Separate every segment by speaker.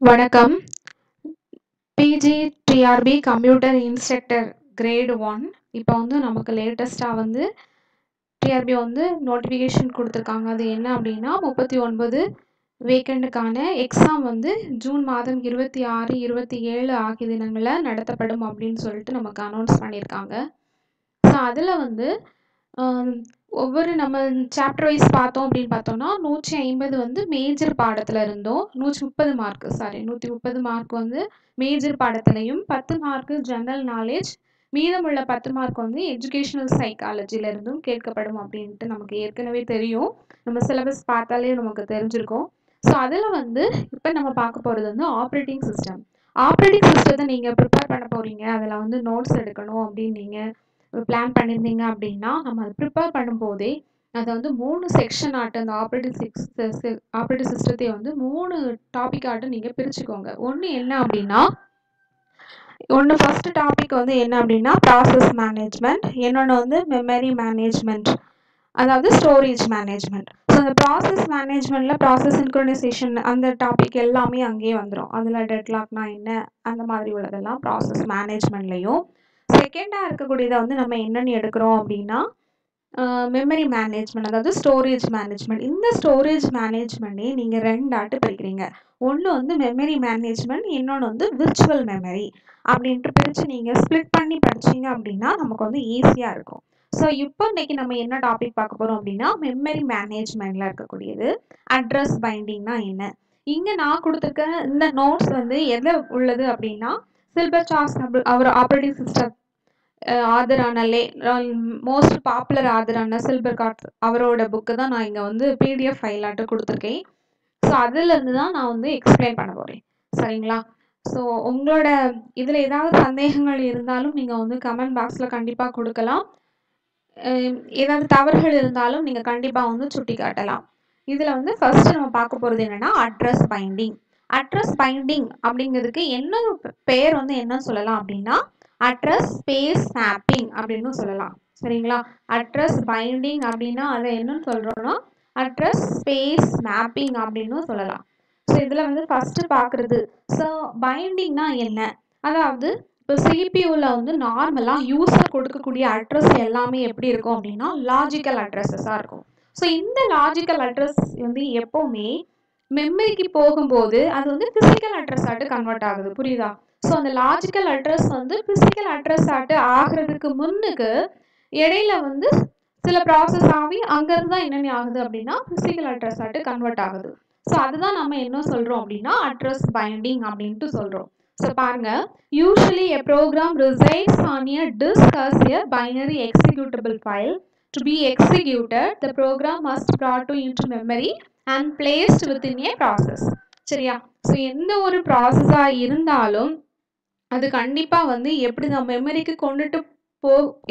Speaker 1: வணக்கம். PG TRB computer instructor grade 1 இப்போ வந்து நமக்கு லேட்டஸ்ட்டாக வந்து டிஆர்பி வந்து நோட்டிஃபிகேஷன் கொடுத்துருக்காங்க. அது என்ன அப்படின்னா 39 வேக்கண்ட்டுக்கான எக்ஸாம் வந்து ஜூன் மாதம் 26, 27 ஆகிய தினங்களில் நடத்தப்படும் அப்படின்னு சொல்லிட்டு நமக்கு அனௌன்ஸ் பண்ணியிருக்காங்க. ஸோ அதில் வந்து ஒவ்வொரு நம்ம சாப்டர் வைஸ் பார்த்தோம் அப்படின்னு பார்த்தோம்னா 150 வந்து மேஜர் பாடத்தில் இருந்தோம், 130 மார்க் வந்து மேஜர் பாடத்துலையும், 10 மார்க்கு ஜென்ரல் நாலேஜ், மீதமுள்ள 10 மார்க் வந்து எஜுகேஷனல் சைக்காலஜில இருந்தும் கேட்கப்படும் அப்படின்ட்டு நமக்கு ஏற்கனவே தெரியும். நம்ம சிலபஸ் பார்த்தாலே நமக்கு தெரிஞ்சிருக்கும். ஸோ அதில் வந்து இப்போ நம்ம பார்க்க போகிறது வந்து ஆப்ரேட்டிங் சிஸ்டத்தை நீங்கள் ப்ரிப்பேர் பண்ண போகிறீங்க, அதில் வந்து நோட்ஸ் எடுக்கணும் அப்படின்னு நீங்கள் பிளான் பண்ணியிருந்தீங்க அப்படின்னா நம்ம அதை ப்ரிப்பேர் பண்ணும்போதே அதை வந்து 3 செக்ஷன் ஆட்டு அந்த ஆப்ரேட்டிங் சிஸ்டத்தை வந்து 3 டாபிக் ஆட்டு நீங்கள் பிரிச்சுக்கோங்க. ஒன்று என்ன அப்படின்னா ஃபர்ஸ்ட் டாபிக் வந்து என்ன அப்படின்னா ப்ராசஸ் மேனேஜ்மெண்ட், இன்னொன்று வந்து மெமரி மேனேஜ்மெண்ட், அதாவது ஸ்டோரேஜ் மேனேஜ்மெண்ட். ஸோ அந்த ப்ராசஸ் மேனேஜ்மெண்ட்டில் ப்ராசஸ் சின்க்ரோனைசேஷன் அந்த டாபிக் எல்லாமே அங்கேயே வந்துடும். அதில் டெட்லாக்னா என்ன அந்த மாதிரி உள்ளதெல்லாம் ப்ராசஸ் மேனேஜ்மெண்ட்லேயும். செகண்டாக இருக்கக்கூடியதை வந்து நம்ம என்னென்னு எடுக்கிறோம் அப்படின்னா மெமரி மேனேஜ்மெண்ட், அதாவது ஸ்டோரேஜ் மேனேஜ்மெண்ட். இந்த ஸ்டோரேஜ் மேனேஜ்மெண்ட்டே நீங்கள் 2 ஆட்டு பிரிக்கிறீங்க. ஒன்று வந்து மெமரி மேனேஜ்மெண்ட், இன்னொன்று வந்து விர்ச்சுவல் மெமரி அப்படின்ட்டு பிரித்து நீங்கள் ஸ்ப்ளிட் பண்ணி படிச்சிங்க அப்படின்னா நமக்கு வந்து ஈஸியாக இருக்கும். ஸோ இப்போ இன்னைக்கு நம்ம என்ன டாபிக் பார்க்க போகிறோம் அப்படின்னா மெமரி மேனேஜ்மெண்ட்டில் இருக்கக்கூடியது அட்ரஸ் பைண்டிங்னா என்ன. இங்கே நான் கொடுத்துருக்க இந்த நோட்ஸ் வந்து எதை உள்ளது அப்படின்னா சில்பர் சார்ஸ் அவர் ஆப்ரேட்டிங் சிஸ்டம் ஆதரான மோஸ்ட் பாப்புலர் ஆதரான சில்பர் கார்ட்ஸ் அவரோட புக்கு தான் நான் இங்கே வந்து பிடிஎஃப் ஃபைலாட்டு கொடுத்துருக்கேன். ஸோ அதுலேருந்து தான் நான் வந்து எக்ஸ்பிளைன் பண்ண போகிறேன், சரிங்களா? ஸோ உங்களோட இதில் ஏதாவது சந்தேகங்கள் இருந்தாலும் நீங்கள் வந்து கமெண்ட் பாக்ஸில் கண்டிப்பாக கொடுக்கலாம். ஏதாவது தவறுகள் இருந்தாலும் நீங்கள் கண்டிப்பாக வந்து சுட்டி காட்டலாம். இதில் வந்து ஃபர்ஸ்ட் நம்ம பார்க்க போகிறது என்னென்னா அட்ரஸ் பைண்டிங். அட்ரஸ் பைண்டிங் அப்படிங்கிறதுக்கு என்ன பேர் வந்து என்ன சொல்லலாம் அப்படின்னா அட்ரஸ் ஸ்பேஸ் மேப்பிங் அப்படின்னு சொல்லலாம், சரிங்களா? அட்ரஸ் பைண்டிங் அப்படின்னா அதை என்னன்னு சொல்கிறோன்னா அட்ரஸ் ஸ்பேஸ் மேப்பிங் அப்படின்னு சொல்லலாம். ஸோ இதில் வந்து ஃபஸ்ட்டு பார்க்குறது, ஸோ பைண்டிங்னா என்ன, அதாவது இப்போ சிபியூவில் வந்து நார்மலாக யூஸர் கொடுக்கக்கூடிய அட்ரஸ் எல்லாமே எப்படி இருக்கும் அப்படின்னா லாஜிக்கல் அட்ரஸஸாக இருக்கும். ஸோ இந்த லாஜிக்கல் அட்ரஸ் வந்து எப்போவுமே மெமரிக்கு போகும்போது அது வந்து ஃபிசிக்கல் அட்ரஸ் ஆட்டு கன்வெர்ட் ஆகுது, புரியுதா? ஸோ அந்த லாஜிக்கல் அட்ரஸ் வந்து ஃபிசிக்கல் அட்ரஸ் ஆட்டு ஆகிறதுக்கு முன்னுக்கு இடையில வந்து சில ப்ராசஸ் ஆகி அங்கேருந்து தான் என்னென்ன ஆகுது அப்படின்னா ஃபிசிக்கல் அட்ரஸ் ஆட்டு கன்வெர்ட் ஆகுது. ஸோ அதுதான் நம்ம என்ன சொல்கிறோம் அப்படின்னா அட்ரஸ் பைண்டிங் அப்படின்ட்டு சொல்கிறோம். ஸோ பாருங்க, usually a program resides on a disk as a binary executable file. To be executed, the program must brought into memory and placed within a process. சரியா? ஸோ எந்த ஒரு ப்ராசஸாக இருந்தாலும் அது கண்டிப்பாக வந்து எப்படி தான் மெமரிக்கு கொண்டுட்டு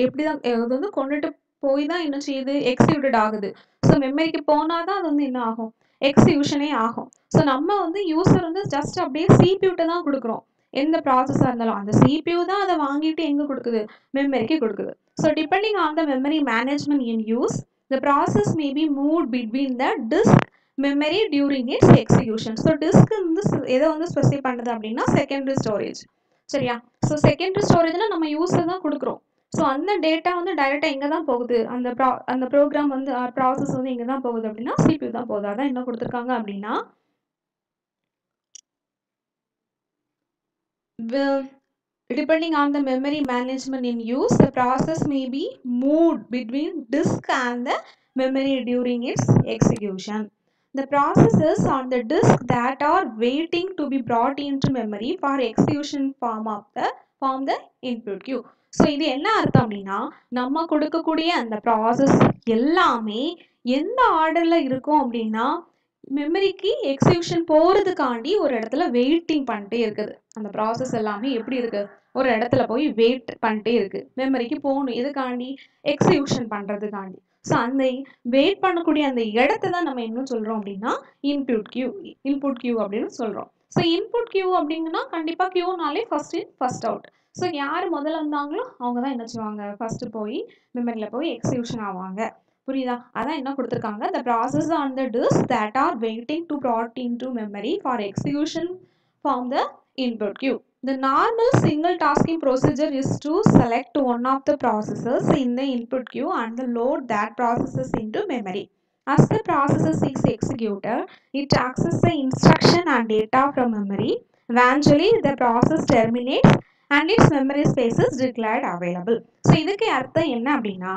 Speaker 1: எப்படி தான் அது வந்து கொண்டுட்டு போய் தான் என்ன செய்யுது, எக்ஸிக்யூட்டட் ஆகுது. ஸோ மெமரிக்கு போனால் தான் அது வந்து என்ன ஆகும், எக்ஸிக்யூஷனே ஆகும். ஸோ நம்ம வந்து யூஸர் வந்து ஜஸ்ட் அப்படியே சிபியூட்டை தான் கொடுக்குறோம். எந்த ப்ராசஸாக இருந்தாலும் அந்த சிபியூ தான் அதை வாங்கிட்டு எங்கே கொடுக்குது, மெமரிக்கு கொடுக்குது. So depending on the memory management in use, the process may be move between the disk memory during its execution. So disk வந்து எதை வந்து ஸ்பெசிஃபை பண்ணுது அப்படின்னா செகண்டரி ஸ்டோரேஜ், சரியா? ஸோ செகண்டரி ஸ்டோரேஜ்னா நம்ம யூஸர் தான் கொடுக்குறோம். ஸோ அந்த டேட்டா வந்து டைரெக்டாக எங்கே தான் போகுது, அந்த ப்ரோக்ராம் வந்து ப்ராசஸ் வந்து எங்கே தான் போகுது அப்படின்னா சிபியூ தான் போகுது. அதான் என்ன கொடுத்துருக்காங்க அப்படின்னா depending on the memory management in use, the process may be moved between disk and the memory during its execution. The processes on the disk that are waiting to be brought into memory for execution form the input queue. So இது என்ன அர்த்தம் அப்படின்னா நம்ம கொடுக்கக்கூடிய அந்த process எல்லாமே எந்த ஆர்டரில் இருக்கும் அப்படின்னா மெமரிக்கு எக்ஸிக்யூஷன் போகிறதுக்காண்டி ஒரு இடத்துல வெயிட்டிங் பண்ணிட்டே இருக்குது. அந்த ப்ராசஸ் எல்லாமே எப்படி இருக்குது, ஒரு இடத்துல போய் வெயிட் பண்ணிட்டே இருக்குது, மெமரிக்கு போகணும், எதுக்காண்டி, எக்ஸிக்யூஷன் பண்ணுறதுக்காண்டி. ஸோ அந்த வெயிட் பண்ணக்கூடிய அந்த இடத்த தான் நம்ம என்ன சொல்கிறோம் அப்படின்னா இன்புட் கியூ அப்படின்னு சொல்கிறோம். ஸோ இன்புட் கியூ அப்படிங்கன்னா கண்டிப்பாக கியூனாலே first in first out. So யார் முதல்ல வந்தாங்களோ அவங்க தான் என்ன செய்வாங்க, ஃபர்ஸ்ட் போய் மெமரியில் போய் எக்ஸிக்யூஷன் ஆவாங்க, புரியுதா? அதான் என்ன கொடுத்துருக்காங்க, the process on the disk that are waiting to brought into memory for execution form the input queue. The normal single tasking procedure is to select one of the processes in the input queue and load that processes into memory. As the process is executed, it accesses the instruction and data from memory. Eventually, the process terminates and its memory space is declared available. So, இதுக்கு அர்த்தம் என்ன அப்படின்னா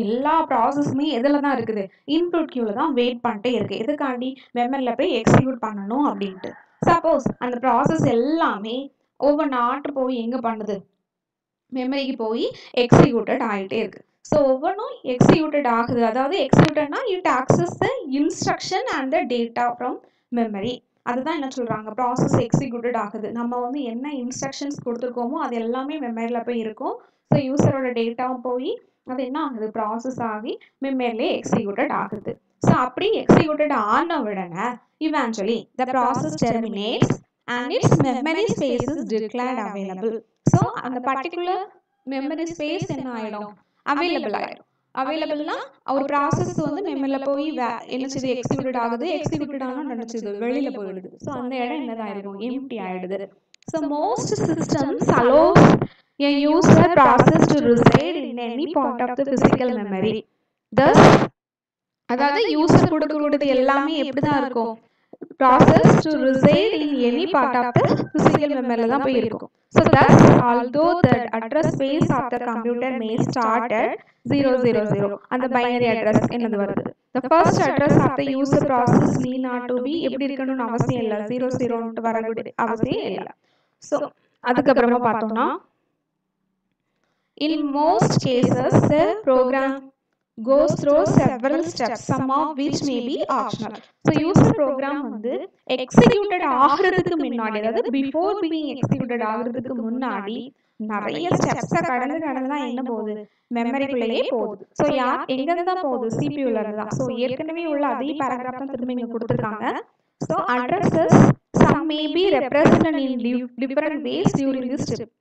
Speaker 1: எல்லா ப்ராசஸுமே எதில் தான் இருக்குது, input கியூவில் தான் வெயிட் பண்ணிட்டே இருக்குது. எதுக்காண்டி மெமரியில் போய் எக்ஸிக்யூட் பண்ணணும் அப்படின்ட்டு. சப்போஸ் அந்த ப்ராசஸ் எல்லாமே ஒவ்வொன்றாட்டு போய் எங்கே பண்ணுது, மெமரிக்கு போய் எக்ஸிக்யூட்டட் ஆகிட்டே இருக்கு. ஸோ ஒவ்வொன்றும் எக்ஸிக்யூட்டட் ஆகுது, அதாவது எக்ஸிக்யூட்டட்னா it access the instruction and the data from memory. அதுதான் என்ன சொல்கிறாங்க, ப்ராசஸ் எக்ஸிக்யூட்டட் ஆகுது. நம்ம வந்து என்ன இன்ஸ்ட்ரக்ஷன்ஸ் கொடுத்துருக்கோமோ அது எல்லாமே மெமரியில் போய் இருக்கும். ஸோ யூசரோட டேட்டாவும் போய் அது என்ன ஆகுது, ப்ராசஸ் ஆகி மெமரியிலே எக்ஸிக்யூட்டட் ஆகுது. ஸோ அப்படி எக்ஸிக்யூட்டட் ஆன உடனே eventually the process terminates and its memory space is declared available. So அந்த particular memory space என்ன ஆயிடும், available ஆயிடும். அவைலபிள்னா ஒரு ப்ராசஸ் வந்து மெமரியில் போய் என்ன செய்யுது, எக்ஸிக்யூட்டட் ஆகுது. எக்ஸிக்யூட்டட் ஆனால் நினச்சிது வெளியில் போயிடுது. ஸோ அந்த இடம் என்னதாயிடும், எம்டி ஆயிடுது. So most systems allows a user process to reside in any part of the physical memory. Thus அதாவது யூசர் கொடுக்கக்கூடியது எல்லாமே எப்படி தான் இருக்கும், process to reside in any part of the physical memory தான் போய் இருக்கும். So thus although the address space of the computer may start at 000 அந்த binary address என்னது வருது, the first address of the user process need not to be எப்படி இருக்கணும்னு அவசியம் இல்லை, 00 வரக்கூடிய அவசியம் இல்லை. ஸோ அதுக்கப்புறமா பார்த்தோம்னா in most cases the program goes through several steps, some of which may be optional. So user program வந்து executed ஆகிறதுக்கு முன்னாடி, அதாவது before being executed ஆகிறதுக்கு முன்னாடி நிறைய ஸ்டெப்ஸை கடந்து தான் என்ன போகுது, மெமரிக்குள்ளேயே போகுது. ஸோ எங்கேருந்து தான் போகுது, சிபியூல இருந்து தான். ஸோ ஏற்கனவே உள்ள அதே பேராகிராஃப் தான் திரும்ப இங்கே கொடுத்துருக்காங்க. So addresses some may be represented in different ways during this step.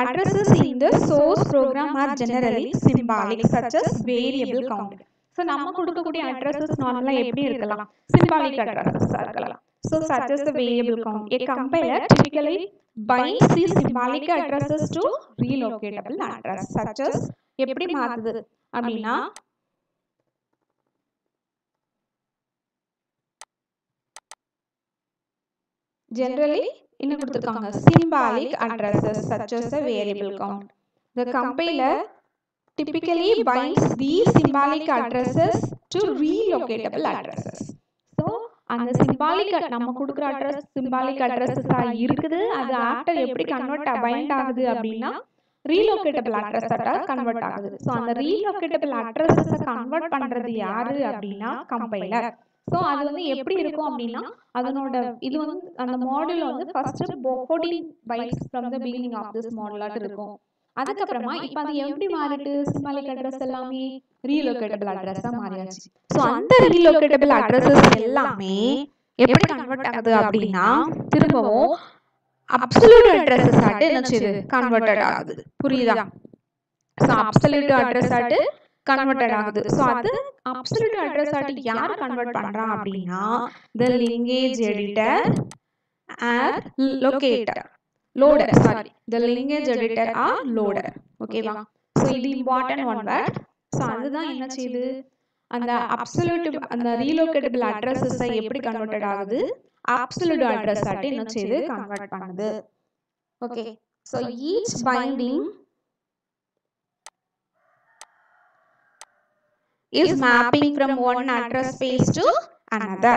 Speaker 1: Addresses in the source program are generally symbolic, such as variable count. So நம்ம கொடுக்கக்கூடிய addresses நார்மலா எப்படி இருக்கலாம், symbolic addresses இருக்கலாம். So such as the variable count. A compiler typically binds these symbolic addresses to relocatable address, such as எப்படி மாத்துது அப்படின்னா generally என்ன கொடுத்திருக்காங்க, symbolic addresses such as a variable count. The compiler typically binds these symbolic addresses to relocatable addresses. So அந்த symbolic நம்ம கொடுக்குற address symbolic addresses இருக்குது. அது after எப்படி கன்வெர்ட் பைண்ட் ஆகுது அப்படின்னா relocatable address கன்வெர்ட் ஆகுது. ஸோ அந்த relocatable addresses கன்வெர்ட் பண்றது யாரு அப்படின்னா கம்பைலர். ஸோ அது வந்து எப்படி இருக்கும் அப்படின்னா அதனோட இது வந்து அந்த மாடியூல் வந்து first 14 bytes from the beginning of this மாடலாட்டு இருக்கும். அதுக்கப்புறமா இப்போ அது எப்படி மாறிட்டு, சிம்பாலிக் அட்ரஸ் எல்லாமே ரீலோகேட்டபிள் அட்ரஸாக மாறியாச்சு. ஸோ அந்த ரீலோகேட்டபிள் அட்ரஸஸ் எல்லாமே எப்படி கன்வெர்ட் ஆகுது அப்படின்னா திரும்பவும் அப்சல்யூட் அட்ரஸஸ் ஆட்டு என்ன செய்யுது, கன்வெர்ட்டட் ஆகுது. புரியுதா? ஸோ அப்சல்யூட் அட்ரஸ் ஆட்டு கன்வெர்ட்டட் ஆகுது. ஸோ அது அப்சல்யூட் அட்ரஸ் ஆட்டு யார் கன்வெர்ட் பண்றா அப்படின்னா the linkage editor or locator loader, sorry the linkage editor or loader. ஓகேவா? ஸோ இது இம்பார்ட்டன்ட் ஒன் வேர்ட். ஸோ அதுதான் என்ன செய்யுது, அந்த அப்சல்யூட் அந்த ரீலோகேட்டபிள் அட்ரஸஸை எப்படி கன்வெர்ட்டட் ஆகுது, அப்சல்யூட் அட்ரஸ் ஆட்டு என்ன செய்யுது, கன்வெர்ட் பண்ணுது. Okay. So each binding is mapping from one address space to another.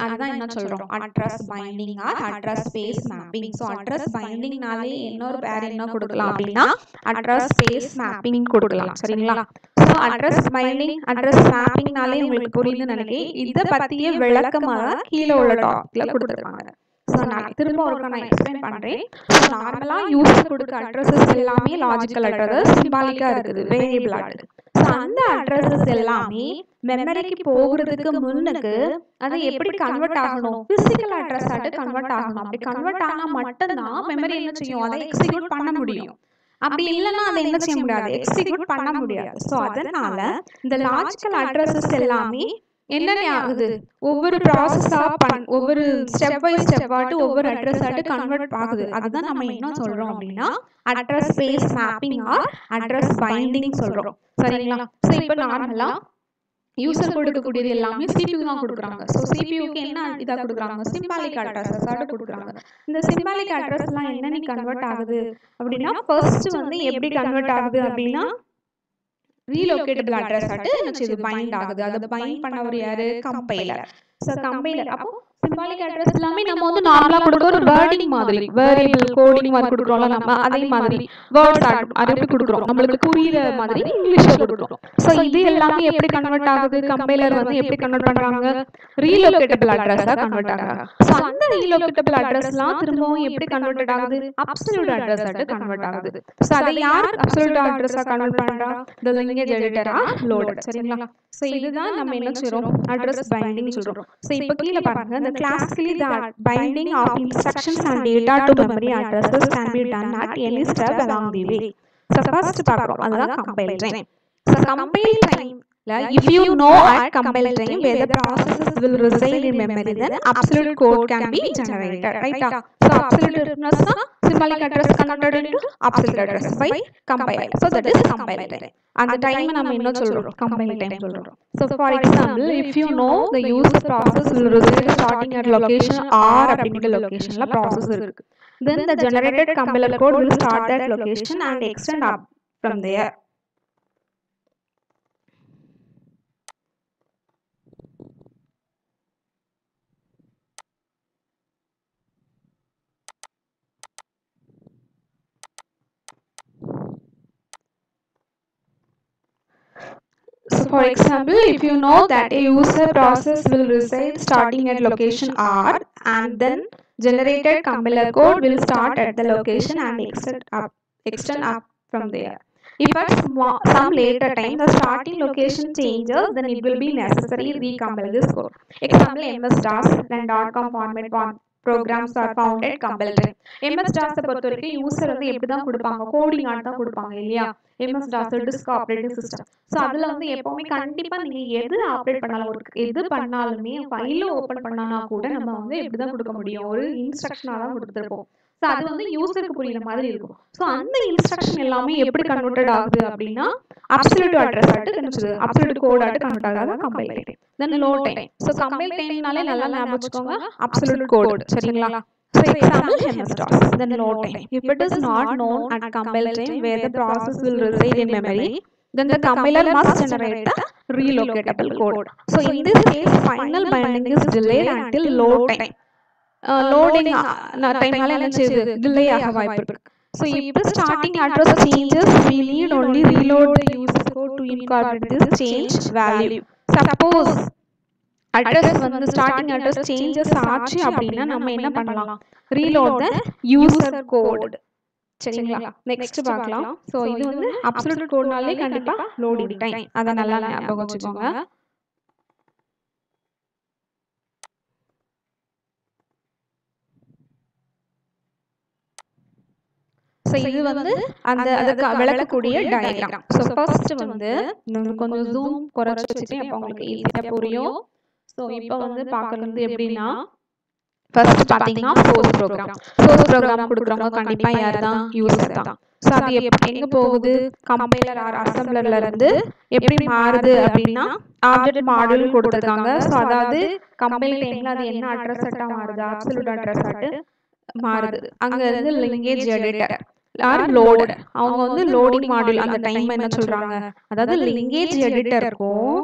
Speaker 1: அதுதான் என்ன சொல்றோம், address binding or address space mapping. So address பைண்டிங்னாலே இன்னொரு பேர் என்ன கொடுக்கலாம் அப்படின்னா அட்ரஸ் ஸ்பேஸ் மேப்பிங் கொடுக்கலாம். சரிங்களா? ஸோ அட்ரஸ் பைண்டிங் அட்ரஸ் மேப்பிங்னாலே உங்களுக்கு புரியுதுன்னு நினைக்கிறேன். இதை பற்றிய விளக்கமாக கீழே உள்ள டாபிக்ல கொடுத்துருக்காங்க. ஸோ நான் திரும்ப ஒருக்கா நான் எக்ஸ்பிளைன் பண்ணுறேன். ஸோ நார்மலாக யூசர் கொடுக்க அட்ரஸஸ் எல்லாமே லாஜிக்கல் அட்ரஸ், சிம்பாலிக்காக இருக்குது, வேரியபிள் ஆகுது. ஸோ அந்த அட்ரஸஸ் எல்லாமே மெமரிக்கு போகிறதுக்கு முன்னுக்கு அது எப்படி கன்வெர்ட் ஆகணும், பிசிக்கல் அட்ரஸ் ஆட்டு கன்வெர்ட் ஆகணும். அப்படி கன்வெர்ட் ஆனால் மட்டும்தான் மெமரி என்ன செய்யும், அதை எக்ஸிக்யூட் பண்ண முடியும். அப்படி இல்லைன்னா அதை என்ன செய்ய முடியாது, எக்ஸிக்யூட் பண்ண முடியாது. ஸோ அதனால இந்த லாஜிக்கல் அட்ரஸஸ் எல்லாமே என்னென்ன ஆகுது, ஒவ்வொரு ப்ராசஸா ஒவ்வொரு ஸ்டெப் பை ஸ்டெப் ஆட்டு ஒவ்வொரு அட்ரஸ் ஆட்டு கன்வெர்ட் ஆகுது. அதுதான் நம்ம என்ன சொல்றோம் அப்படின்னா address space mapping or address binding சொல்றோம். சரிங்களா? ஸோ இப்போ நார்மலா யூசர் கொடுக்கக்கூடியது எல்லாமே CPU தான் கொடுக்குறாங்க. ஸோ CPUக்கு என்ன இதாக கொடுக்குறாங்க, சிம்பாலிக் அட்ரஸஸ் ஆட்டு கொடுக்குறாங்க. இந்த சிம்பாலிக் அட்ரஸ்லாம் என்னென்ன கன்வெர்ட் ஆகுது அப்படின்னா ஃபர்ஸ்ட் வந்து எப்படி கன்வெர்ட் ஆகுது அப்படின்னா ரீலோகேட்டபிள் அட்ரஸ் ஆட்டு இது பைண்ட் ஆகுது. அதை பைண்ட் பண்ணவர் யாரு, கம்பைலர். ஸோ கம்பைலர் அப்போ சிம்பாலிக் அட்ரஸ் எல்லாமே நம்ம வந்து நார்மலா கொடுக்குற ஒரு வேர்டிங் மாதிரி வேரியபிள் கோடிங் மாதிரி கொடுக்குறோம்ல, நம்ம அதே மாதிரி வேர்ட்ஸ் அப்படி கொடுக்குறோம், நம்மளுக்கு புரியுற மாதிரி இங்கிலீஷ்ல கொடுக்குறோம். ஸோ இது எல்லாமே எப்படி கன்வெர்ட் ஆகுது, கம்பைலர் வந்து எப்படி கன்வெர்ட் பண்றாங்க, ரீலோகேட்டபிள் அட்ரஸா கன்வெர்ட் ஆகுது. ஸோ அந்த ரீலோகேட்டபிள் அட்ரஸ்லாம் திரும்பவும் எப்படி கன்வெர்ட் ஆகுது, அப்சல்யூட் அட்ரஸ் ஆட்டு கன்வெர்ட் ஆகுது. ஸோ அதை யார் அப்சல்யூட் அட்ரஸா கன்வெர்ட் பண்றா, the linkage editor loaded. சரிங்களா? ஸோ இதுதான் நம்ம என்ன சொல்றோம், அட்ரஸ் பைண்டிங் சொல்றோம். ஸோ இப்போ கீழே பாருங்க, the classically the binding of instructions and data to memory addresses can be done at any step along the way. So first பார்க்கிறோம், அதுதான் compile time. So compile time, if you know at compile time where the processes will reside in memory, then absolute code can be generated, right? So absolute address symbolic address converted into absolute address by compile. So that is compile time. And the time நம்ம என்ன சொல்றோம், compile time சொல்றோம். So for example, if you know the user process will reside starting at location R அப்படிங்கிற locationல process இருக்கு, then the generated compiler code will start that location and extend up from there. So for example, if you know that a user process will reside starting at location R and then generated compiler code will start at the location and extend up from there. If at some later time the starting location changes, then it will be necessary to recompile this code. Example, MS-DOS and .com format programs are found at compile time. MS-DOS பொறுத்த வரைக்கும் user வந்து எப்படி தான் கொடுப்பாங்க, coding add தான் கொடுப்பாங்க இல்லையா, MS-DOS disk operating system. So அதில் வந்து எப்போவுமே கண்டிப்பாக நீங்கள் எது ஆப்ரேட் பண்ணாலும் எது பண்ணாலுமே ஃபைலை ஓப்பன் பண்ணானா கூட நம்ம வந்து எப்படி தான் கொடுக்க முடியும், ஒரு இன்ஸ்ட்ரக்ஷனாக தான் கொடுத்துருப்போம். ஸோ அது வந்து யூசருக்கு புரியுற மாதிரி இருக்கும். ஸோ அந்த இன்ஸ்ட்ரக்ஷன் எல்லாமே எப்படி கன்வெர்ட்டட் ஆகுது அப்படின்னா அப்சல்யூட் அட்ரஸ் ஆட்டு கன்வெர்ட், அப்சல்யூட் கோட் ஆட்டு கன்வெர்ட் ஆகாத கம்பைல் டைம். தென் லோட் டைம். ஸோ கம்பைல் டைம்னாலே நல்லா ஞாபகம் வச்சுக்கோங்க, அப்சல்யூட் கோட். சரிங்களா? So example, MS-DOS. Then load time. If it is not known at compile time where the process will reside in memory, then the compiler must generate a relocatable code. So in this case, final binding is delayed until load time. Loading time delay ஆக வாய்ப்பு இருக்கு. So if the starting address changes, we need only reload the user code to incorporate this change value. Suppose address வந்து starting address changes ஆச்சு அப்படின்னா நம்ம என்ன பண்ணலாம், reload the user code. சரிங்களா? நெக்ஸ்ட் பார்க்கலாம். ஸோ இது வந்து அப்சல்யூட் கோட்னாலே கண்டிப்பா லோடிங் டைம், அதை நல்லா ஞாபகம் வச்சுக்கோங்க. ஸோ இது வந்து அந்த அதுக்கு விளக்கக்கூடிய டயக்ராம். ஸோ ஃபர்ஸ்ட் வந்து கொஞ்சம் ஜூம் குறைச்சி வச்சுட்டு அப்போ உங்களுக்கு ஈஸியாக புரியும். ஸோ இப்போ வந்து பார்க்கறது எப்படின்னா, ஃபர்ஸ்ட் பார்த்தீங்கன்னா சோர்ஸ் ப்ரோக்ராம் கொடுக்குறவங்க கண்டிப்பாக யார் தான், யூசர் தான். ஸோ அது எங்கே போகுது, கம்பைலர் ஆர் அசம்பிளர்ல இருந்து எப்படி மாறுது அப்படின்னா ஆப்ஜெக்ட் மாடியூல் கொடுத்துருக்காங்க. ஸோ அதாவது கம்பைல் டைம்ல அது என்ன அட்ரஸ் ஆட்டா மாறுது, அப்சல்யூட் அட்ரஸ் ஆட்டு மாறுது. அங்க இருந்து லிங்கேஜ் எடிட்டர் ஆர் லோட், அவங்க வந்து லோடிங் மாடியூல் அந்த டைம் என்ன சொல்றாங்க, அதாவது லிங்கேஜ் எடிட்டருக்கும்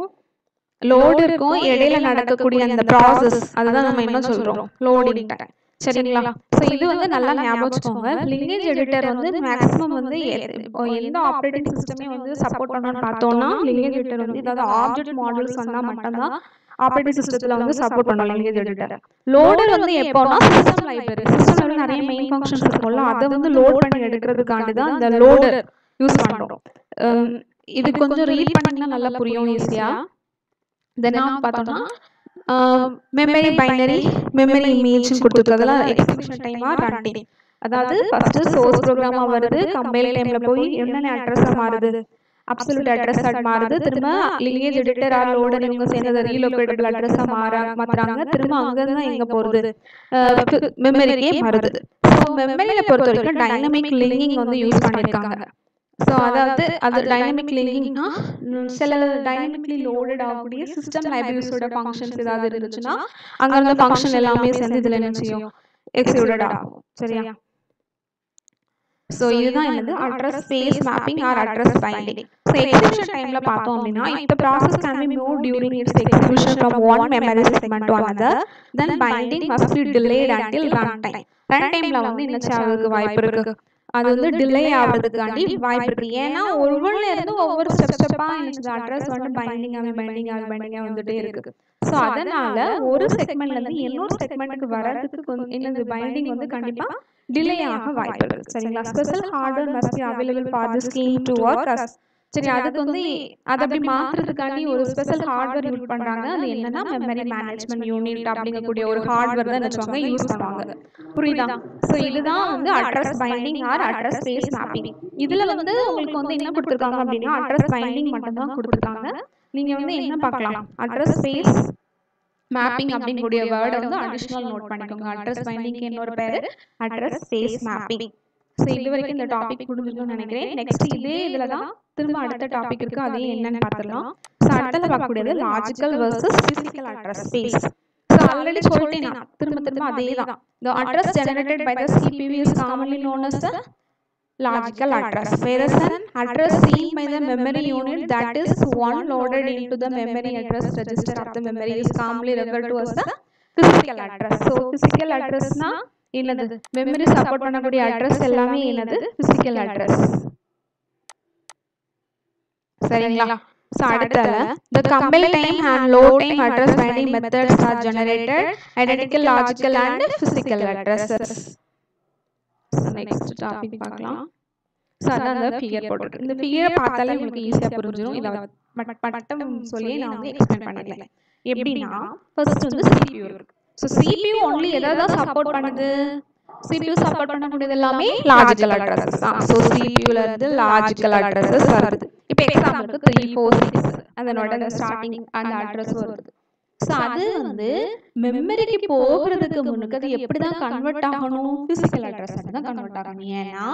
Speaker 1: லோடுக்கும் இடையில நடக்கக்கூடிய அந்த ப்ராசஸ், அதுதான் நம்ம என்ன சொல்றோம், லோடிங் டைம். சரிங்களா? ஸோ இது வந்து நல்லா ஞாபகம் வச்சுக்கோங்க. லிங்கேஜ் எடிட்டர் வந்து மேக்ஸிமம் வந்து எந்த ஆப்ரேட்டிங் சிஸ்டமே வந்து சப்போர்ட் பண்ணணும்னு பார்த்தோம்னா லிங்கேஜ் எடிட்டர் வந்து ஏதாவது ஆப்ஜெக்ட் மாடல்ஸ் வந்தால் மட்டும்தான் ஆப்ரேட்டிங் சிஸ்டத்தில் வந்து சப்போர்ட் பண்ணலாம் லிங்கேஜ் எடிட்டர். லோடர் வந்து எப்போனா சிஸ்டம் லைப்ரரி, சிஸ்டம்ல நிறைய மெயின் ஃபங்க்ஷன்ஸ் இருக்கும்ல, அதை வந்து லோட் பண்ணி எடுக்கிறதுக்காண்டி தான் இந்த லோடர் யூஸ் பண்ணுறோம். இது கொஞ்சம் ரீட் பண்ணிங்கன்னா நல்லா புரியும் ஈஸியா. தென் பார்த்தோம்னா மெமரி பைனரி, மெமரி இமேஜ் கொடுத்துருக்கிறதுல எக்ஸிகியூஷன் டைமா ரன் டைம். அதாவது ஃபர்ஸ்ட் சோர்ஸ் ப்ரோக்ராமா வருது, கம்பைல் டைம்ல போய் என்னென்ன அட்ரஸா மாறுது, அப்சல்யூட் அட்ரஸ் மாறுது, திரும்ப லிங்கேஜ் எடிட்டர் ஆர் லோடர் இவங்க சேர்ந்தது ரீலோகேட்டபிள் அட்ரஸா மாத்துறாங்க, திரும்ப அங்கதான் எங்க போறது மெமரிக்கே மாறுது. ஸோ மெமரியில பொறுத்த வரைக்கும் டைனமிக் லிங்கிங் வந்து யூஸ் பண்ணியிருக்காங்க. ஸோ அதாவது அது டைனமிக் லிங்கிங்னா சில டைனமிக்லி லோடட் ஆகக்கூடிய சிஸ்டம் லைப்ரரிஸோட ஃபங்க்ஷன்ஸ் ஏதாவது இருந்துச்சுன்னா அங்கே இருந்த ஃபங்க்ஷன் எல்லாமே சேர்ந்து இதில் என்ன செய்யும், எக்ஸிக்யூட்டட் ஆகும். சரியா? ஸோ இதுதான் என்னது address space mapping or address binding. So execution டைம்ல பார்த்தோம் அப்படின்னா இப்போ process can be move during its execution from one memory segment to another, then binding must be delayed until run time. Run டைம்ல வந்து என்ன ஆகுறதுக்கு வாய்ப்பு இருக்கு, அது வந்து டிலே ஆகிறதுக்காண்டி வாய்ப்பு இருக்கு. ஏன்னா ஒவ்வொன்றுல இருந்து ஒவ்வொரு ஸ்டெப்பா என்ன அட்ரஸ் வந்து பைண்டிங்கா வந்துட்டே இருக்கு. ஸோ அதனால ஒரு செக்மெண்ட்ல இருந்து இன்னொரு செக்மெண்ட்டுக்கு வர்றதுக்கு என்னது பைண்டிங் வந்து கண்டிப்பா டிலே ஆக வாய்ப்பு இருக்கு. சரிங்களா? Special hardware must be available for the scheme to work. சரி, அதுக்கு வந்து அதை அப்படி மாத்துறதுக்காண்டி ஒரு ஸ்பெஷல் ஹார்ட்வேர் யூஸ் பண்றாங்க. அது என்னன்னா மெமரி மேனேஜ்மெண்ட் யூனிட் அப்படிங்கக்கூடிய ஒரு ஹார்ட்வேர் தான் நினைச்சுவாங்க யூஸ் பண்ணுவாங்க. புரியுதா? ஸோ இதுதான் வந்து address binding or address space mapping. இதுல வந்து உங்களுக்கு வந்து என்ன கொடுத்துருக்காங்க அப்படின்னா அட்ரஸ் பைண்டிங் மட்டும் தான் கொடுத்துருக்காங்க. நீங்க வந்து என்ன பார்க்கலாம், அட்ரஸ் ஸ்பேஸ் மேப்பிங் அப்படிங்கக்கூடிய வேர்டை வந்து அடிஷனல் நோட் பண்ணிக்கோங்க. அட்ரஸ் பைண்டிங்க்கு இன்னொரு பேரு அட்ரஸ் ஸ்பேஸ் மேப்பிங். ஸோ இது வரைக்கும் இந்த டாபிக் புரிஞ்சிருக்கும்னு நினைக்கிறேன். நெக்ஸ்ட் இதே இதில் தான் திரும்ப அடுத்த டாபிக் இருக்கு, அதே என்னன்னு பார்த்துடலாம். ஸோ அடுத்தது பார்க்கக்கூடியது logical versus physical address space. So already சொல்லிட்டேன் நான், திரும்ப அதே தான். The address generated by the CPU is commonly known as the logical address, whereas an address seen by the memory unit, that is one loaded into the memory address register of the memory, is commonly referred to as the physical address. So physical address na என்னது, memory support பண்ணக்கூடிய address எல்லாமே என்னது, physical address. சரிங்களா? So அடுத்தால the compile time and load time address binding methods are generated identical logical and physical addresses. So next topic பார்க்கலாம். So அதான் அந்த figure போட்டிருக்கு. இந்த ஃபிகரை பார்த்தாலே உங்களுக்கு ஈஸியாக புரிஞ்சிடும். இதை பட்டம் சொல்லி நான் வந்து எக்ஸ்பிளைன் பண்ணிடலாம். எப்படின்னா ஃபர்ஸ்ட் வந்து CPU இருக்கு. ஸோ CPU ஒன்லி எதை தான் சப்போர்ட் பண்ணுது, CPU சப்போர்ட் பண்ணக்கூடியது எல்லாமே லாஜிக்கல் அட்ரஸஸ் தான். ஸோ CPUல இருந்து லாஜிக்கல் அட்ரஸஸ் வருது. இப்போ எக்ஸாம்பிளுக்கு 3, 4, 6 அதனோட அந்த ஸ்டார்டிங் அந்த அட்ரஸ் வருது. ஸோ அது வந்து மெமரிக்கு போகிறதுக்கு முன்னுக்கு அது எப்படி தான் கன்வெர்ட் ஆகணும், பிசிக்கல் அட்ரஸ் தான் கன்வெர்ட் ஆகணும். ஏன்னா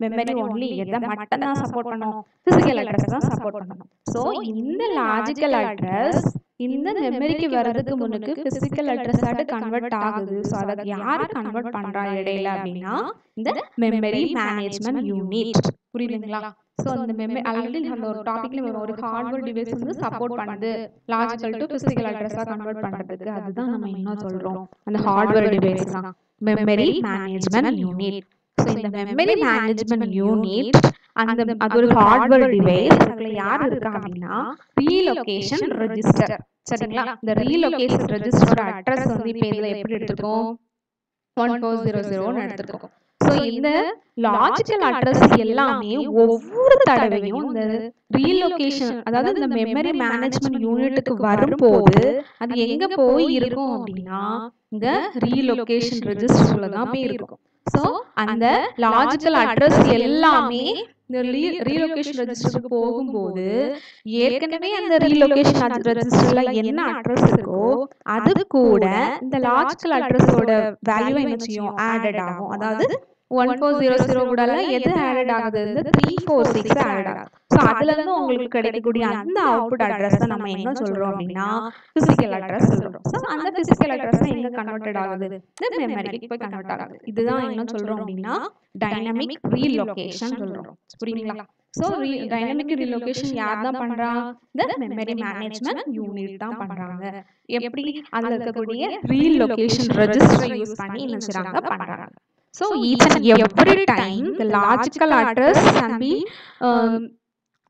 Speaker 1: மெமரி ஒன்லி எதை மட்டும் தான் சப்போர்ட் பண்ணும், பிசிக்கல் அட்ரஸ் தான் சப்போர்ட் பண்ணணும். ஸோ இந்த லாஜிக்கல் அட்ரஸ் இந்த மெமரிக்கு வர்றதுக்கு முன்னுக்கு பிசிக்கல் அட்ரஸ் ஆட்டு கன்வெர்ட் ஆகுது. ஸோ அதை யார் கன்வெர்ட் பண்றா இடையில அப்படின்னா இந்த மெமரி மேனேஜ்மெண்ட் யூனிட். புரியுதுங்களா? ஸோ அந்த மெமரி ஆல்ரெடி அந்த ஒரு டாபிக்ல ஒரு ஹார்ட்வேர் டிவைஸ் வந்து சப்போர்ட் பண்ணுது லாஜிக்கல் டு பிசிக்கல் அட்ரஸா கன்வெர்ட் பண்றதுக்கு, அதுதான் நம்ம என்ன சொல்றோம், அந்த ஹார்ட்வேர் டிவைஸ் தான் மெமரி மேனேஜ்மெண்ட் யூனிட். ஸோ இந்த மெமரி மேனேஜ்மெண்ட் யூனிட் அந்த அது ஒரு ஹார்ட்வேர் டிவைஸ். அதுல யார் இருக்கா அப்படின்னா ரீலொகேஷன் ரெஜிஸ்டர். சரிங்களா? இந்த ரீலொகேஷன் ரெஜிஸ்டரோட அட்ரஸ் வந்து இப்போ இதுல எப்படி எடுத்துக்கோம், 1400 எடுத்துக்கோம். ஸோ இந்த லாஜிக்கல் அட்ரஸ் எல்லாமே ஒவ்வொரு தடவையும் இந்த ரீலொகேஷன் அதாவது இந்த மெமரி மேனேஜ்மெண்ட் யூனிட்டுக்கு வரும்போது அது எங்க போய் இருக்கும் அப்படின்னா இந்த ரீலொகேஷன் ரெஜிஸ்டர்ல தான் போய் இருக்கும். ஸோ அந்த லாஜிக்கல் அட்ரஸ் எல்லாமே இந்த ரீலொகேஷன் ரெஜிஸ்டருக்கு போகும்போது ஏற்கனவே அந்த ரீலொகேஷன் ரெஜிஸ்டர்ல என்ன அட்ரஸ் இருக்கோ அது கூட இந்த லாஜிக்கல் அட்ரஸோட வேல்யூ என்ன செய்யும், ஆடட் ஆகும். அதாவது 1400 கூட எது ஆடட் ஆகுது, இந்த 346 ஆடட் ஆகுது. ஸோ அதுல இருந்து உங்களுக்கு கிடைக்கக்கூடிய அந்த அவுட்புட் அட்ரஸ் தான் நம்ம என்ன சொல்றோம் அப்படின்னா பிசிக்கல் அட்ரஸ் சொல்றோம். ஸோ அந்த பிசிக்கல் அட்ரஸ் எங்க கன்வெர்ட் ஆகுது, இந்த மெமரிக்கு போய் கன்வெர்ட் ஆகுது. இதுதான் என்ன சொல்றோம் அப்படின்னா டைனமிக் ரீலொகேஷன் சொல்றோம். புரியுதுங்களா? ஸோ டைனமிக் ரீலொகேஷன் யார் தான் பண்றா, இந்த மெமரி மேனேஜ்மெண்ட் யூனிட் தான் பண்றாங்க. எப்படி அதுல இருக்கக்கூடிய ரீலொகேஷன் ரெஜிஸ்டர் யூஸ் பண்ணி என்ன செய்றாங்க பண்றாங்க. So each and every time the logical address can be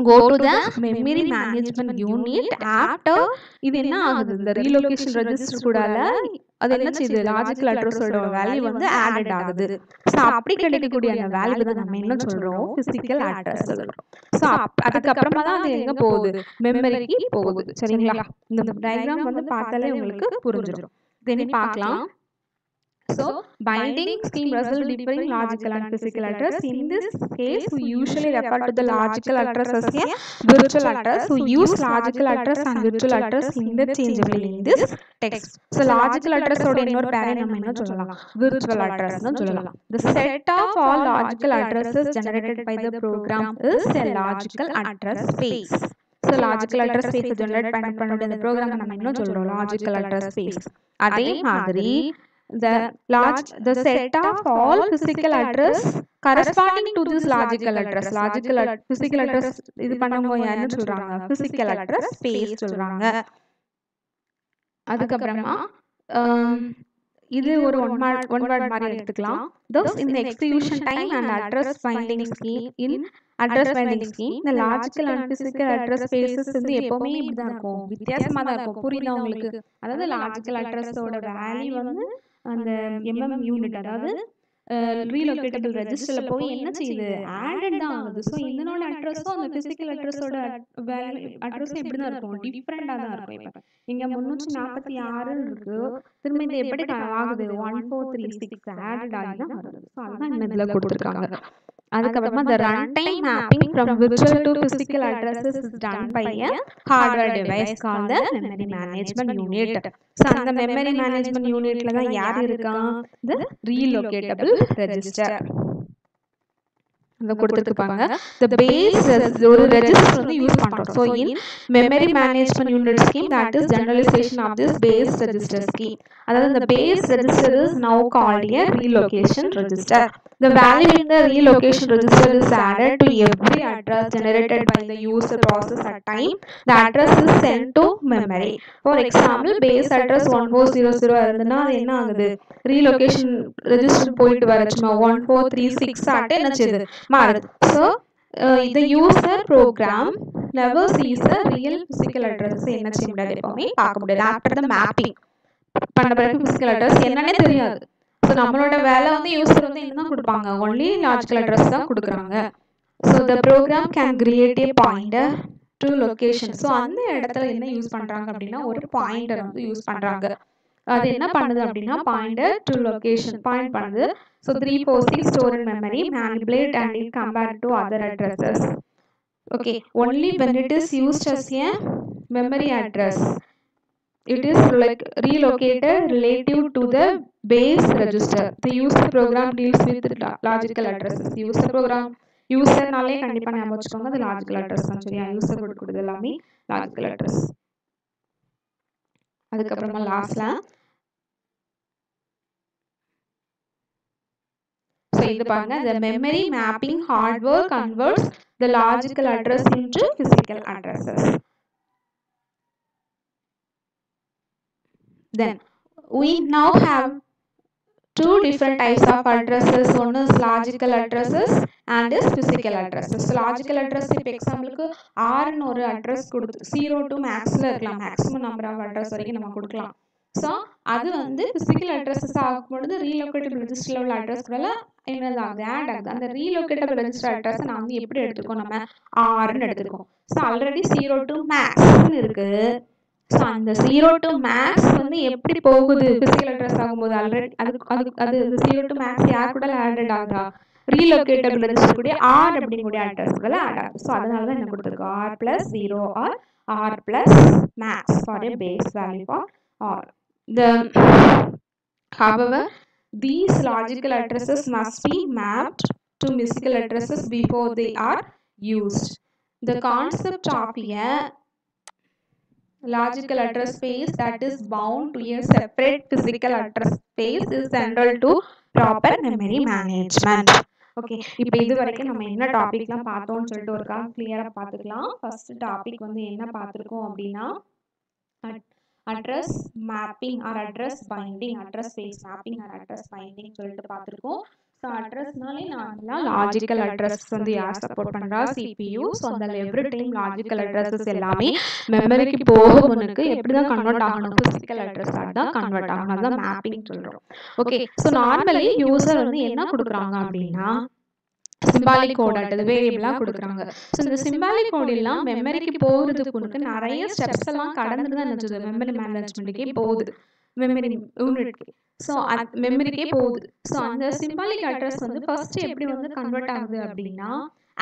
Speaker 1: go to the memory management unit after இது என்ன ஆகுது, இந்த relocation register கூடல அது என்ன செய்யுது, லாஜிக்கல் அட்ரஸோட வேல்யூ வந்து ஆடட் ஆகுது. ஸோ அப்படி கிடைக்கக்கூடிய அந்த வேல்யூ தான் நம்ம என்ன சொல்றோம், பிசிக்கல் அட்ரஸ் சொல்றோம். ஸோ அதுக்கப்புறமா தான் அது எங்க போகுது, மெமரிக்கு போகுது. சரிங்களா? இந்த டயக்ராம் வந்து பார்த்தாலே உங்களுக்கு புரிஞ்சிடும். தென் பார்க்கலாம். So, binding scheme result differing logical and physical address. In this case, we usually refer to the logical address as a virtual address. We use logical address and virtual address interchangeably in this text. So, logical address oda innor pair நம்ம என்ன சொல்லலாம்? Virtual address னு சொல்லலாம். The set of all logical addresses generated by the program is a logical address space. So, logical address space generate பண்ணக்கூடிய இந்த program நம்ம என்ன சொல்றோம்? Logical address space. அதே மாதிரி the set of all physical address corresponding to this logical address physical address இது பண்ணவங்க என்ன சொல்றாங்க physical address space சொல்றாங்க அதுக்கு அப்புறமா இது ஒரு one word மாதிரி எடுத்துக்கலாம் thus in the execution time and address binding scheme the logical and physical address spaces வந்து எப்பவுமே இப்படி தான் இருக்கும் வித்தியாசமா தான் இருக்கும் புரியுதா உங்களுக்கு அதாவது logical address ஓட வேல்யூ வந்து அந்த யூனிட் அதாவது relocatable registerல போய் என்ன செய்யுது added தான் ஆகுது சோ இதனோட அட்ரஸும் அந்த physical அட்ரஸோட அட்ரஸ் எப்படி தான் இருக்கும் டிஃபரண்டா தான் இருக்கும் இப்ப இங்க 346 இருக்கு திரும்ப இது எப்படி ஆகுது 1436 added ஆகி தான் வருது சோ அதான் இந்த இதுல கொடுத்திருக்காங்க அதுக்கப்புறமா the runtime mapping from virtual to physical addresses is done by a hardware device called the memory management unit. So அந்த memory management unitல தான் யார் இருக்கா the relocatable register அந்த கொடுத்திருப்பாங்க the base ஒரு register வந்து யூஸ் பண்றோம் so in memory management unit scheme that is generalization of this base register scheme அதாவது the base register is now called a relocation register. The value in the relocation register is added to every address generated by the user process at time the address is sent to memory. For example, base address 1400 இருந்தனா அது என்ன ஆகுது relocation register போயிட்டு வரச்சுமா 1436 ஆட்ட என்ன செய்யுது மாறுது. So the user program never sees the real physical address என்ன செய்ய முடியாது எப்பவுமே பார்க்க முடியாது after the mapping பண்ண பிறகு physical address என்னன்னே தெரியாது. So நம்மளோட வேலை வந்து யூசர் வந்து என்ன கொடுப்பாங்க only logical address தான் கொடுக்குறாங்க. So the program can create a pointer to location. So அந்த இடத்துல என்ன யூஸ் பண்றாங்க அப்படின்னா ஒரு பாயிண்டர் வந்து யூஸ் பண்றாங்க. அது என்ன பண்ணுது அப்படின்னா pointer to location point பண்ணுது. So 346 store in memory manipulate and it compared to other addresses. Okay, only when it is used as a memory address it is like relocated relative to the base register. The user program deals with logical addresses. User program user நாலே கண்டிப்பா ஞாபகம் வச்சுக்கோங்க அது logical address தான் சரியா user கொடுக்கிறது எல்லாமே logical address. அதுக்கு அப்புறமா லாஸ்ட்ல so இது பாருங்க the memory mapping hardware converts the logical address into physical addresses. Then we now have two different types of addresses. One is logical addresses and is physical addresses. So logical address இப்போ எக்ஸாம்பிளுக்கு R ன்னு ஒரு address கொடுத்து 0 to maxல இருக்கலாம் maximum number of address வரைக்கும் நம்ம கொடுக்கலாம். So அது வந்து physical addresses ஆகும்போது relocatable registerல உள்ள அட்ரஸ் கூட என்னது ஆகுது add ஆகுது. அந்த relocatable register அட்ரஸ் நான் வந்து எப்படி எடுத்துக்கோம் நம்ம R ன்னு எடுத்துக்கோம். So already 0 to max ன்னு இருக்கு. So அந்த 0 to max வந்து எப்படி போகுது physical address ஆகும்போது ஆல்ரெடி அது 0 to max யார் கூட added ஆகுதா relocatable register கூட R அப்படிங்கக்கூடிய அட்ரஸ் கூட add ஆகுது. So அதனால தான் என்ன கொடுத்திருக்கோம் R plus 0 or R plus max for a base value for R. However, these logical addresses must be mapped to physical addresses before they are used. The concept of a logical address space that is bound to a separate physical address space is central to proper memory management. Okay, இப்போ இது வரைக்கும் நம்ம என்ன டாபிக்லாம் பார்த்தோம்னு சொல்லிட்டு ஒருக்கா கிளியரா பார்த்துக்கலாம். ஃபர்ஸ்ட் டாபிக் வந்து என்ன பார்த்திருக்கோம் அப்படின்னா address mapping or address binding address space mapping or address binding சொல்லிட்டு பார்த்திருக்கோம். ஸோ அட்ரஸ்னாலே நார்மலாக லாஜிக்கல் அட்ரஸ் வந்து யார் சப்போர்ட் பண்ணுறா CPU. ஸோ அந்த எவ்ரி டைம் லாஜிக்கல் அட்ரஸஸ் எல்லாமே மெமரிக்கு போக முன்னுக்கு எப்படி தான் கன்வெர்ட் ஆகணும் ஃபிசிக்கல் அட்ரஸாக தான் கன்வெர்ட் ஆகணும் அதுதான் மேப்பிங் சொல்கிறோம். ஓகே, ஸோ நார்மலி யூசர் வந்து என்ன கொடுக்குறாங்க அப்படின்னா சிம்பாலிக் கோட் அல்லது வேரியபிளாக கொடுக்குறாங்க. ஸோ இந்த சிம்பாலிக் கோட் எல்லாம் மெமரிக்கு போகிறதுக்கு நிறைய ஸ்டெப்ஸ் எல்லாம் கடந்துட்டு தான் நினச்சது மெமரி மேனேஜ்மெண்ட்டுக்கே போகுது. மெமரி யூனிட்க்கு. ஸோ மெமரிக்கே போகுது. ஸோ அந்த சிம்பாலிக் அட்ரஸ் வந்து ஃபர்ஸ்ட் எப்படி வந்து கன்வெர்ட் ஆகுது அப்படின்னா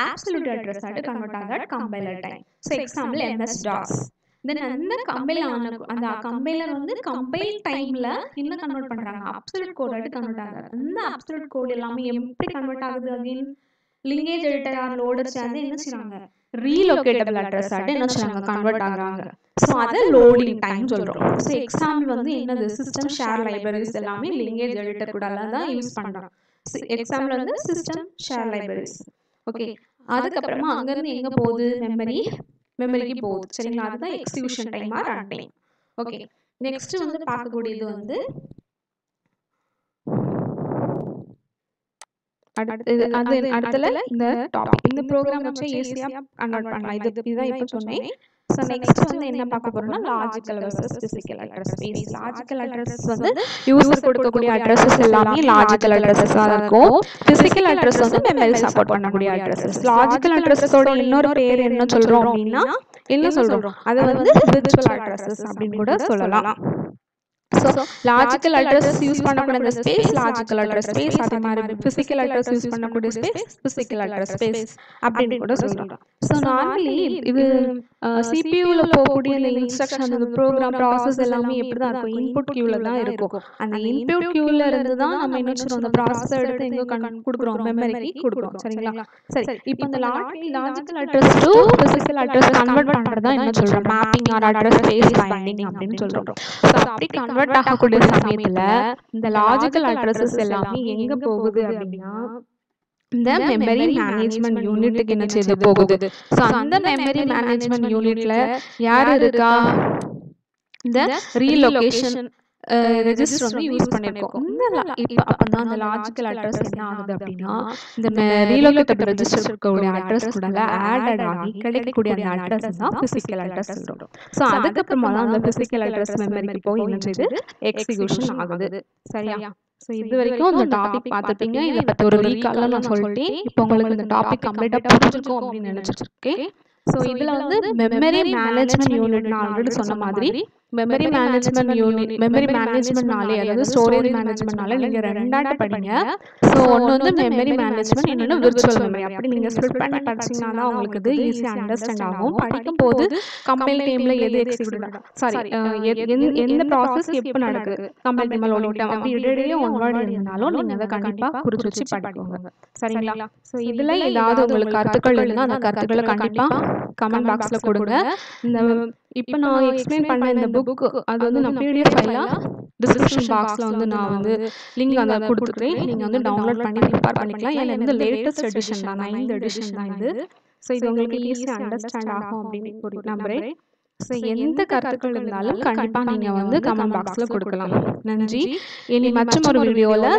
Speaker 1: ஆப்சல்யூட் அட்ரஸ் ஆட்டு கன்வெர்ட் ஆகுது at compiler time. So example MS DOS. தென் அந்த கம்பைல் ஆன அந்த கம்பைலர் வந்து கம்பைல் டைம்ல என்ன கன்வெர்ட் பண்றாங்க, அப்சல்யூட் கோட் ஆட்டு கன்வெர்ட் ஆகுது. அந்த அப்சல்யூட் கோட் எல்லாமே எப்படி கன்வெர்ட் ஆகுது again linkage editor or loader சேர்ந்து என்ன செய்றாங்க, ரீலோகேட்டபிள் அட்ரஸ் ஆட்டு என்ன செய்றாங்க, கன்வெர்ட் ஆகுறாங்க. ஸோ அதை லோடிங் டைம் சொல்றோம். ஸோ எக்ஸாம்பிள் வந்து என்னது, சிஸ்டம் ஷேர் லைப்ரரிஸ் எல்லாமே லிங்கேஜ் எடிட்டர் கூட தான் யூஸ் பண்றோம். எக்ஸாம்பிள் வந்து சிஸ்டம் ஷேர் லைப்ரரிஸ். ஓகே, அதுக்கப்புறமா அங்கேருந்து எங்கே போகுது, மெமரிக்கு போகுது. சரிங்களா, அதுதான் execution time or run time. Okay, next வந்து பார்க்கக்கூடியது வந்து அடுத்துல இந்த டாபிக், இந்த ப்ரோக்ராம் வச்சு ஈஸியாக கன்வெர்ட் பண்ணலாம். இதுதான் இப்போ சொன்னேன். ஸோ நெக்ஸ்ட் வந்து என்ன பார்க்க போறோம்னா logical versus physical address space. Logical address வந்து யூசர் கொடுக்கக்கூடிய அட்ரஸஸ் எல்லாமே லாஜிக்கல் அட்ரஸஸாக இருக்கும். பிசிக்கல் அட்ரஸ் வந்து மெமரி சப்போர்ட் பண்ணக்கூடிய அட்ரஸஸ். லாஜிக்கல் அட்ரஸோட இன்னொரு பேர் என்ன சொல்றோம் அப்படின்னா என்ன சொல்றோம், அது வந்து விர்ச்சுவல் அட்ரஸஸ் அப்படின்னு கூட சொல்லலாம். ஸோ லாஜிக்கல் அட்ரஸ் யூஸ் பண்ணக்கூடிய அந்த ஸ்பேஸ் லாஜிக்கல் அட்ரஸ் ஸ்பேஸ், அதே மாதிரி பிசிக்கல் அட்ரஸ் யூஸ் பண்ணக்கூடிய ஸ்பேஸ் பிசிக்கல் அட்ரஸ் ஸ்பேஸ் அப்படின்னு கூட சொல்றோம். ஸோ நார்மலி இது சிபியூல போகக்கூடிய இந்த இன்ஸ்ட்ரக்ஷன், அந்த ப்ரோக்ராம் ப்ராசஸ் எல்லாமே எப்படி தான் இருக்கும், இன்புட் கியூல தான் இருக்கும். அந்த இன்புட் கியூல இருந்து தான் நம்ம என்ன சொல்றோம், அந்த ப்ராசஸ் எடுத்து எங்க கொடுக்குறோம், மெமரிக்கு கொடுக்குறோம். சரிங்களா, சரி. இப்போ இந்த logical address to physical address convert பண்றதா என்ன சொல்றோம், mapping or address space binding அப்படின்னு சொல்றோம். ஸோ அப்படி கன்வெர்ட் ஆகக்கூடிய சமயத்துல இந்த லாஜிக்கல் அட்ரஸஸ் எல்லாமே எங்க போகுது அப்படின்னா இந்த மெமரி மேனேஜ்மெண்ட் யூனிட்டுக்கு என்ன செய்து போகுது. ஸோ அந்த மெமரி மேனேஜ்மெண்ட் யூனிட்ல யார் இருக்கா, இந்த ரீலொகேஷன் ரெஜிஸ்டர் வந்து யூஸ் பண்ணிருக்கோம். இப்போ அப்பதான் அந்த லாஜிக்கல் அட்ரஸ் என்ன ஆகுது அப்படின்னா இந்த ரீலொகேட்டபிள் ரெஜிஸ்டர் இருக்கக்கூடிய அட்ரஸ் கூட ஆடட் ஆகி கிடைக்கக்கூடிய அந்த அட்ரஸ் தான் பிசிக்கல் அட்ரஸ் சொல்றோம். ஸோ அதுக்கப்புறமா தான் அந்த பிசிக்கல் அட்ரஸ் மெமரிக்கு போய் என்ன செய்து எக்ஸிகியூஷன் ஆகுது. சரியா, ஸோ இது வரைக்கும் இந்த டாபிக் பார்த்துப்பீங்க. இதை பற்றி ஒரு ரீகால்ல நான் சொல்லிட்டேன். இப்போ உங்களுக்கு இந்த டாபிக் கம்ப்ளீட்டாக புரிஞ்சிருக்கும் அப்படின்னு நினைச்சிருக்கேன். ஸோ இதில் வந்து மெமரி மேனேஜ்மெண்ட் யூனிட் நான் ஆல்ரெடி சொன்ன மாதிரி மெமரி மேனேஜ்மெண்ட் யூனிட், மெமரி மேனேஜ்மெண்ட்னாலே அதாவது ஸ்டோரேஜ் மேனேஜ்மெண்ட்னாலே நீங்கள் ரெண்டாட்டு படிங்க. ஸோ ஒன்று வந்து மெமரி மேனேஜ்மெண்ட், இன்னொன்று விர்ச்சுவல் மெமரி. அப்படி நீங்கள் ஸ்ப்ளிட் பண்ணி படிச்சிங்கன்னா தான் உங்களுக்கு இது ஈஸியாக அண்டர்ஸ்டாண்ட் ஆகும். படிக்கும் போது கம்பைல் டைமில் எது எக்ஸிக்யூட் சாரி எந்த ப்ராசஸ் எப்போ நடக்குது, கம்பைல் டைமில் ஓடிட்டோம் அப்படி இடையிடையே ஒன் வேர்டு இருந்தாலும் நீங்கள் அதை கண்டிப்பாக குறிச்சு வச்சு படிக்கோங்க. சரிங்களா, ஸோ இதில் ஏதாவது உங்களுக்கு கருத்துக்கள் இருந்தால் அந்த கருத்துக்களை கண்டிப்பாக கமெண்ட் பாக்ஸில் கொடுங்க. இந்த இப்போ நான் எக்ஸ்பிளைன் பண்ண இந்த புக் அது வந்து நான் பிடிஎஃப் ஃபைலாக டிஸ்கிரிப்ஷன் பாக்ஸில் வந்து நான் வந்து லிங்க் அந்த கொடுத்துருக்கேன். நீங்கள் வந்து டவுன்லோட் பண்ணி ப்ரிப்பேர் பண்ணிக்கலாம். ஏன்னா வந்து லேட்டஸ்ட் எடிஷன் தான், 9th எடிஷன் தான் இது. ஸோ இது உங்களுக்கு ஈஸியாக அண்டர்ஸ்டாண்ட் ஆகும் அப்படின்னு நம்புறேன். ஸோ எந்த கருத்துக்கள் இருந்தாலும் கண்டிப்பாக நீங்கள் வந்து கமெண்ட் பாக்ஸில் கொடுக்கலாம். நன்றி. இனி மற்றும் ஒரு வீடியோவில்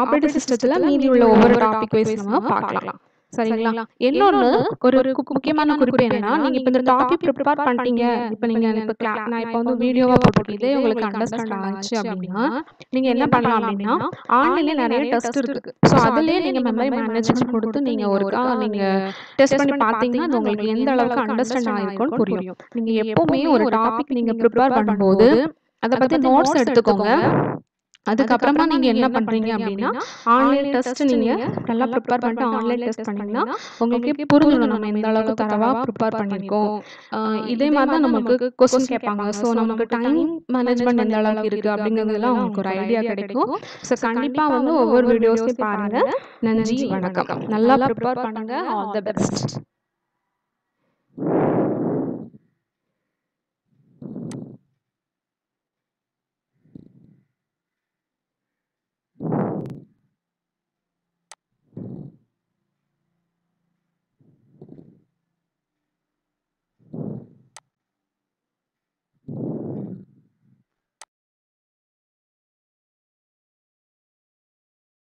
Speaker 1: ஆப்ரேட்டிங் சிஸ்டத்தில் மீதி உள்ள ஒவ்வொரு டாபிக் வைஸ் நம்ம பார்க்கலாம். சரிங்களா, இன்னொன்று ஒரு முக்கியமான குறிப்பு என்னன்னா, நீங்க இப்போ இந்த டாபிக் ப்ரிப்பேர் பண்ணிட்டீங்க, இப்போ நீங்க இப்போ நான் இப்போ வந்து வீடியோவா போட்டுக்கிட்டே உங்களுக்கு அண்டர்ஸ்டாண்ட் ஆச்சு அப்படின்னா நீங்க என்ன பண்ணலாம் அப்படின்னா ஆன்லைன்ல நிறைய டெஸ்ட் இருக்கு. ஸோ அதுலயே நீங்க மெமரி மேனேஜ்மெண்ட் கொடுத்து நீங்க ஒருக்கா நீங்க டெஸ்ட் பண்ணி பார்த்தீங்கன்னா அது உங்களுக்கு எந்த அளவுக்கு அண்டர்ஸ்டாண்ட் ஆயிருக்கும்னு புரியும். நீங்க எப்பவுமே ஒரு டாபிக் நீங்க ப்ரிப்பேர் பண்ணும்போது அதை பத்தி நோட்ஸ் எடுத்துக்கோங்க. அதுக்கப்புறமா நீங்க என்ன பண்றீங்க அப்படின்னா ஆன்லைன் டெஸ்ட் நீங்க நல்லா ப்ரிப்பேர் பண்ணிட்டு ஆன்லைன் டெஸ்ட் பண்ணீங்கன்னா உங்களுக்கு புரிஞ்சிடும் நம்ம எந்த அளவுக்கு தரவா ப்ரிப்பேர் பண்ணிருக்கோம். இதே மாதிரி தான் நமக்கு கொஸ்டின் கேட்பாங்க. ஸோ நமக்கு டைம் மேனேஜ்மெண்ட் எந்த அளவுக்கு இருக்கு அப்படிங்கிறதுலாம் உங்களுக்கு ஒரு ஐடியா கிடைக்கும். ஸோ கண்டிப்பா வந்து ஒவ்வொரு வீடியோஸையும் பாருங்க. நன்றி, வணக்கம். நல்லா ப்ரிப்பேர் பண்ணுங்க. All the best.